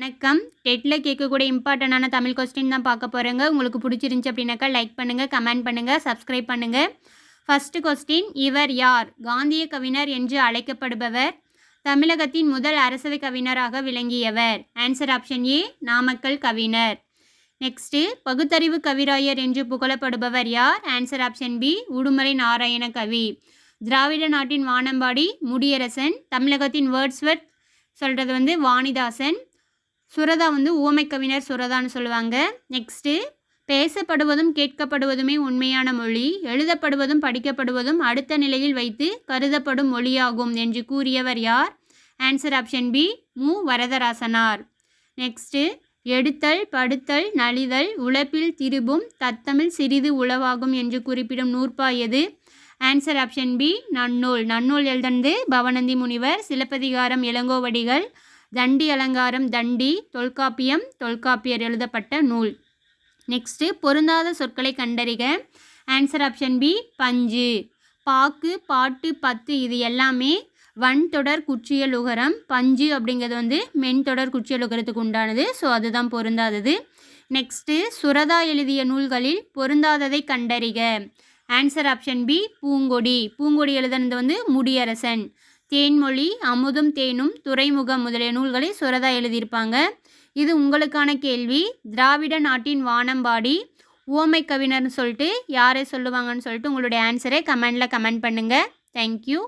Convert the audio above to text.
வணக்கம். டெட்டில் கேட்கக்கூடிய இம்பார்ட்டண்டான தமிழ் கொஸ்டின் தான் பார்க்க போகிறேங்க. உங்களுக்கு பிடிச்சிருந்துச்சி அப்படின்னாக்கா லைக் பண்ணுங்கள், கமெண்ட் பண்ணுங்கள், சப்ஸ்கிரைப் பண்ணுங்கள். ஃபஸ்ட்டு கொஸ்டின், இவர் யார்? காந்திய கவிஞர் என்று அழைக்கப்படுபவர். தமிழகத்தின் முதல் அரசவை கவிஞராக விளங்கியவர். ஆன்சர் ஆப்ஷன் ஏ, நாமக்கல் கவிஞர். நெக்ஸ்ட்டு, பகுத்தறிவு கவிராயர் என்று புகழப்படுபவர் யார்? Answer option b, Udumalai Narayana Kavi. திராவிட நாட்டின் வானம்பாடி முடியரசன். தமிழகத்தின் வேர்ட்ஸ்வர்த் சொல்கிறது வாணிதாசன். சுரதா உவமை கவிஞர் சுரதான்னு சொல்லுவாங்க. நெக்ஸ்ட்டு, பேசப்படுவதும் கேட்கப்படுவதுமே உண்மையான மொழி, எழுதப்படுவதும் படிக்கப்படுவதும் அடுத்த நிலையில் வைத்து கருதப்படும் மொழியாகும் என்று கூறியவர் யார்? ஆன்சர் ஆப்ஷன் பி, மு வரதராசனார். நெக்ஸ்ட்டு, எடுத்தல் படுத்தல் நலிதல் உழைப்பில் திரும்பும் தத்தமிழ் சிறிது உளவாகும் என்று குறிப்பிடும் நூற்பா எது? ஆன்சர் ஆப்ஷன் பி, நன்னூல். நன்னூல் எழுதந்து பவனந்தி முனிவர். சிலப்பதிகாரம் இளங்கோவடிகள். தண்டி அலங்காரம் தண்டி. தொல்காப்பியம் தொல்காப்பியர் எழுதப்பட்ட நூல். நெக்ஸ்ட்டு, பொருந்தாத சொற்களை கண்டறிக. ஆன்சர் ஆப்ஷன் பி, பஞ்சு. பாக்கு பாட்டு பத்து இது எல்லாமே வன்தொடர் குற்றியல் உகரம். பஞ்சு அப்படிங்கிறது மென்தொடர் குற்றியல் உகரத்துக்கு உண்டானது. ஸோ அதுதான் பொருந்தாதது. நெக்ஸ்ட்டு, சுரதா எழுதிய நூல்களில் பொருந்தாததை கண்டறிக. ஆன்சர் ஆப்ஷன் பி, பூங்கொடி. பூங்கொடி எழுதுனது முடியரசன். தேன்மொழி, அமுதும் தேனும், துறைமுகம் முதலிய நூல்களை சுரதா எழுதியிருப்பாங்க. இது உங்களுக்கான கேள்வி. திராவிட நாட்டின் வானம்பாடி உவமை கவிஞர்னு சொல்லிட்டு யாரை சொல்லுவாங்கன்னு சொல்லிட்டு உங்களுடைய ஆன்சரை கமெண்டில் கமெண்ட் பண்ணுங்கள். தேங்க்யூ.